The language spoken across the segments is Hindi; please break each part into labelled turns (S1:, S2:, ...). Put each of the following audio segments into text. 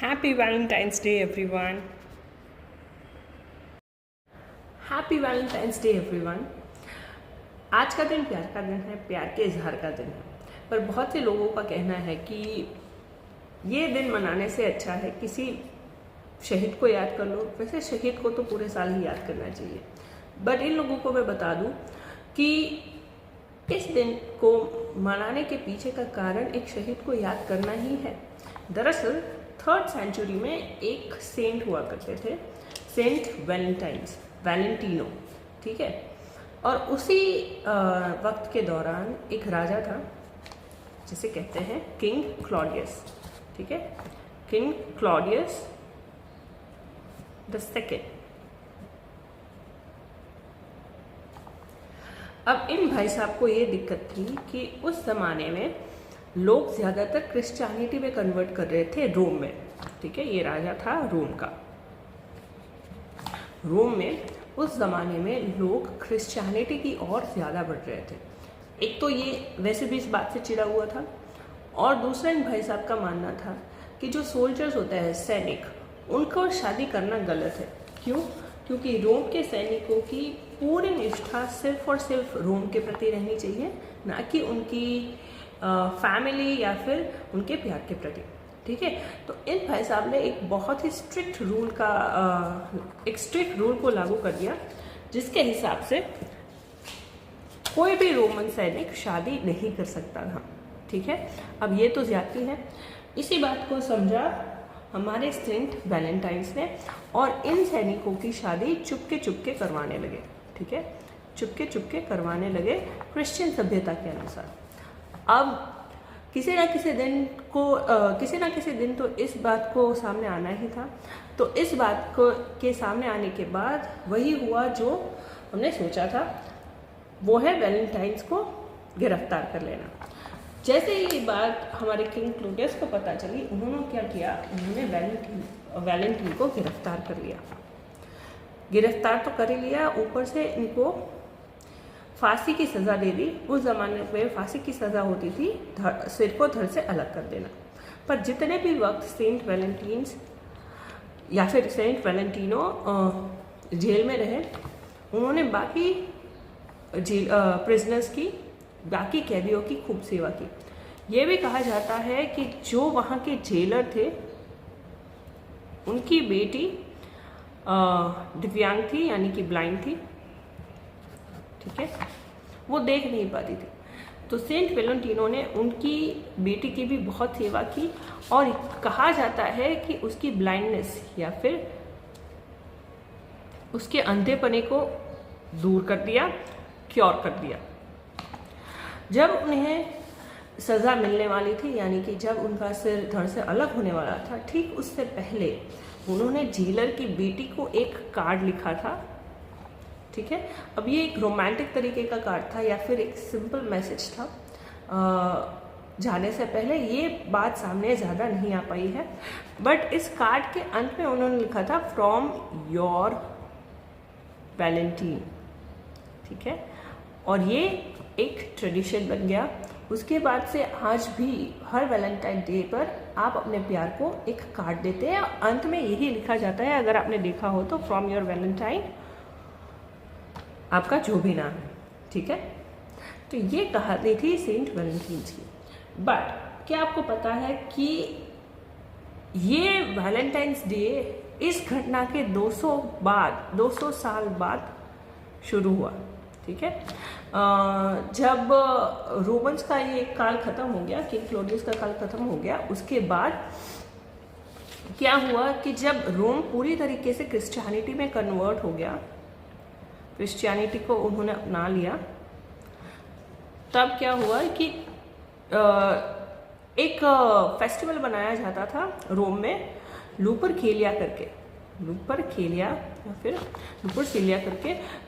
S1: Happy Valentine's Day, everyone. Happy Valentine's Day, everyone. आज का दिन प्यार का दिन है, प्यार के इजहार का दिन है। पर बहुत से लोगों का कहना है कि ये दिन मनाने से अच्छा है किसी शहीद को याद कर लो। वैसे शहीद को तो पूरे साल ही याद करना चाहिए, बट इन लोगों को मैं बता दूं कि इस दिन को मनाने के पीछे का कारण एक शहीद को याद करना ही है। दरअसल 3rd सेंचुरी में एक सेंट हुआ करते थे, सेंट वैलेंटिनो, ठीक है। और उसी वक्त के दौरान एक राजा था जिसे कहते हैं किंग क्लॉडियस, ठीक है, किंग क्लॉडियस द सेकेंड। अब इन भाई साहब को ये दिक्कत थी कि उस जमाने में लोग ज़्यादातर क्रिश्चियनिटी में कन्वर्ट कर रहे थे रोम में, ठीक है। ये राजा था रोम का। रोम में उस ज़माने में लोग क्रिश्चियनिटी की ओर ज़्यादा बढ़ रहे थे। एक तो ये वैसे भी इस बात से चिढ़ा हुआ था, और दूसरा इन भाई साहब का मानना था कि जो सोल्जर्स होते हैं, सैनिक, उनको शादी करना गलत है। क्यों? क्योंकि रोम के सैनिकों की पूरी निष्ठा सिर्फ और सिर्फ रोम के प्रति रहनी चाहिए, ना कि उनकी फैमिली या फिर उनके प्यार के प्रति, ठीक है। तो इन भाई साहब ने एक बहुत ही स्ट्रिक्ट रूल को लागू कर दिया, जिसके हिसाब से कोई भी रोमन सैनिक शादी नहीं कर सकता था, ठीक है। अब ये तो ज्यादती है। इसी बात को समझा हमारे सेंट वैलेंटाइंस ने, और इन सैनिकों की शादी चुपके चुपके करवाने लगे, ठीक है, चुपके चुपके करवाने लगे क्रिश्चियन सभ्यता के अनुसार। अब किसी ना किसी दिन तो इस बात को सामने आना ही था। तो इस बात को के सामने आने के बाद वही हुआ जो हमने सोचा था, वो है वैलेंटाइंस को गिरफ्तार कर लेना। जैसे ये बात हमारे किंग क्लॉडियस को पता चली, उन्होंने क्या किया, उन्होंने वैलेंटाइन को गिरफ्तार कर लिया। गिरफ्तार तो कर ही लिया, ऊपर से इनको फांसी की सज़ा दे दी। उस ज़माने में फांसी की सज़ा होती थी सिर को धड़ से अलग कर देना। पर जितने भी वक्त सेंट वैलेंटाइंस या फिर सेंट वैलेंटिनो जेल में रहे, उन्होंने बाकी प्रिजनर्स की, बाकी कैदियों की खूब सेवा की। ये भी कहा जाता है कि जो वहाँ के जेलर थे, उनकी बेटी दिव्यांग थी, यानी कि ब्लाइंड थी, ठीक है, वो देख नहीं पाती थी। तो सेंट वैलेंटिनो ने उनकी बेटी की भी बहुत सेवा की, और कहा जाता है कि उसकी ब्लाइंडनेस या फिर उसके अंधेपने को दूर कर दिया, क्योर कर दिया। जब उन्हें सज़ा मिलने वाली थी, यानी कि जब उनका सिर धड़ से अलग होने वाला था, ठीक उससे पहले उन्होंने जेलर की बेटी को एक कार्ड लिखा था, ठीक है। अब ये एक रोमांटिक तरीके का कार्ड था या फिर एक सिंपल मैसेज था। जाने से पहले ये बात सामने ज़्यादा नहीं आ पाई है, बट इस कार्ड के अंत में उन्होंने लिखा था फ्रॉम योर वैलेंटाइन, ठीक है। और ये एक ट्रेडिशन बन गया। उसके बाद से आज भी हर वैलेंटाइन डे पर आप अपने प्यार को एक कार्ड देते हैं, अंत में यही लिखा जाता है, अगर आपने देखा हो तो, फ्रॉम योर वैलेंटाइन, आपका जो भी नाम है, ठीक है। तो ये कहानी थी सेंट वैलेंटाइंस की। बट क्या आपको पता है कि ये वैलेंटाइंस डे इस घटना के 200 साल बाद शुरू हुआ, ठीक है। जब रोमन्स का ये काल खत्म हो गया, किंग क्लॉडियस का काल खत्म हो गया, उसके बाद क्या हुआ कि जब रोम पूरी तरीके से क्रिश्चियनिटी में कन्वर्ट हो गया, क्रिश्चियनिटी को उन्होंने अपना लिया, तब क्या हुआ कि एक फेस्टिवल बनाया जाता था रोम में, लुपरकेलिया करके,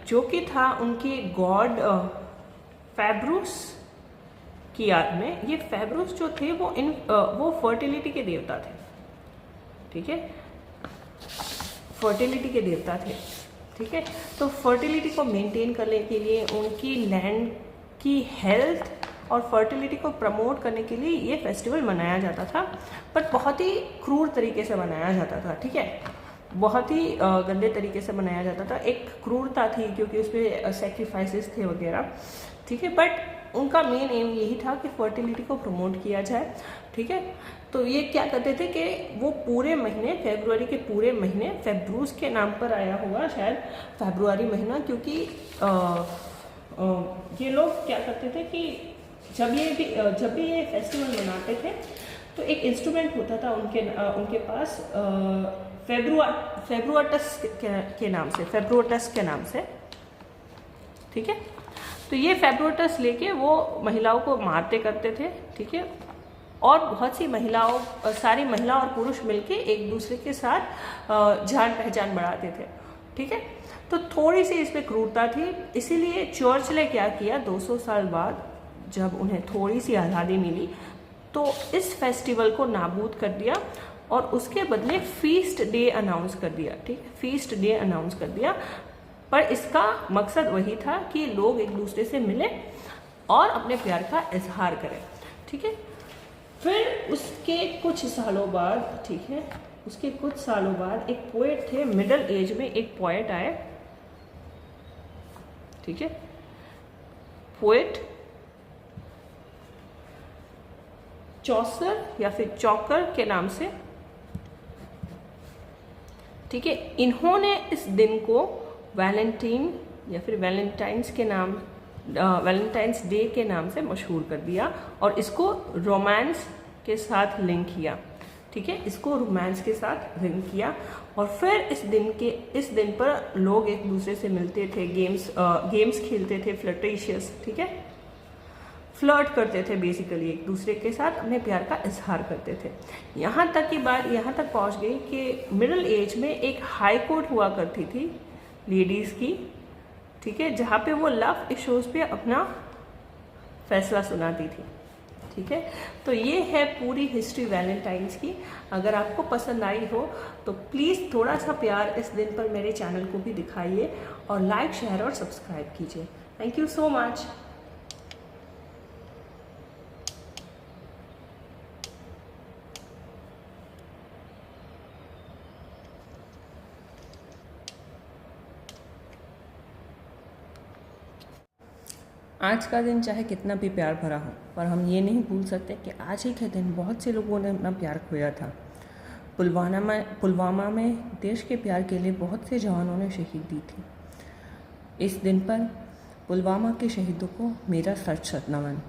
S1: जो कि था उनकी गॉड फेब्रुस की याद में। ये फेब्रुस जो थे वो फर्टिलिटी के देवता थे, ठीक है, फर्टिलिटी के देवता थे, ठीक है। तो फर्टिलिटी को मेंटेन करने के लिए, उनकी लैंड की हेल्थ और फर्टिलिटी को प्रमोट करने के लिए ये फेस्टिवल मनाया जाता था, बट बहुत ही क्रूर तरीके से मनाया जाता था, ठीक है, बहुत ही गंदे तरीके से मनाया जाता था। एक क्रूरता थी क्योंकि उसमें सेक्रीफाइसेस थे वगैरह, ठीक है, बट उनका मेन एम यही था कि फर्टिलिटी को प्रमोट किया जाए, ठीक है। तो ये क्या करते थे कि वो पूरे महीने, फेब्रुआरी के पूरे महीने, फेब्रूस के नाम पर आया होगा शायद फेब्रुआरी महीना, क्योंकि ये लोग क्या करते थे कि जब भी ये फेस्टिवल मनाते थे तो एक इंस्ट्रूमेंट होता था उनके पास, फेब्रुआटस के नाम से, ठीक है। तो ये फेब्रुआटस लेके वो महिलाओं को मारते करते थे, ठीक है, और बहुत सी सारी महिला और पुरुष मिलके एक दूसरे के साथ जान पहचान बढ़ाते थे, ठीक है। तो थोड़ी सी इसमें क्रूरता थी, इसीलिए चर्च ने क्या किया, 200 साल बाद जब उन्हें थोड़ी सी आज़ादी मिली तो इस फेस्टिवल को नाबूद कर दिया और उसके बदले फीस्ट डे अनाउंस कर दिया, ठीक है, फीस्ट डे अनाउंस कर दिया। पर इसका मकसद वही था कि लोग एक दूसरे से मिलें और अपने प्यार का इजहार करें, ठीक है। फिर उसके कुछ सालों बाद, ठीक है, उसके कुछ सालों बाद एक पोएट थे, मिडिल एज में एक पोएट आए, ठीक है, पोएट चौसर या फिर चौकर के नाम से, ठीक है। इन्होंने इस दिन को वैलेंटाइन या फिर वैलेंटाइंस डे के नाम से मशहूर कर दिया और इसको रोमांस के साथ लिंक किया, ठीक है, इसको रोमांस के साथ लिंक किया। और फिर इस दिन पर लोग एक दूसरे से मिलते थे, गेम्स खेलते थे, फ्लर्टेशियस, ठीक है, फ्लर्ट करते थे, बेसिकली एक दूसरे के साथ अपने प्यार का इजहार करते थे। यहाँ तक की बात यहाँ तक पहुँच गई कि मिडिल एज में एक हाई कोर्ट हुआ करती थी लेडीज़ की, ठीक है, जहाँ पे वो लव इश्यूज पे अपना फैसला सुनाती थी, ठीक है। तो ये है पूरी हिस्ट्री वैलेंटाइंस की। अगर आपको पसंद आई हो तो प्लीज़ थोड़ा सा प्यार इस दिन पर मेरे चैनल को भी दिखाइए और लाइक, शेयर और सब्सक्राइब कीजिए। Thank you so much. आज का दिन चाहे कितना भी प्यार भरा हो, पर हम ये नहीं भूल सकते कि आज ही के दिन बहुत से लोगों ने अपना प्यार खोया था। पुलवामा में देश के प्यार के लिए बहुत से जवानों ने शहीद दी थी। इस दिन पर पुलवामा के शहीदों को मेरा सच नमन।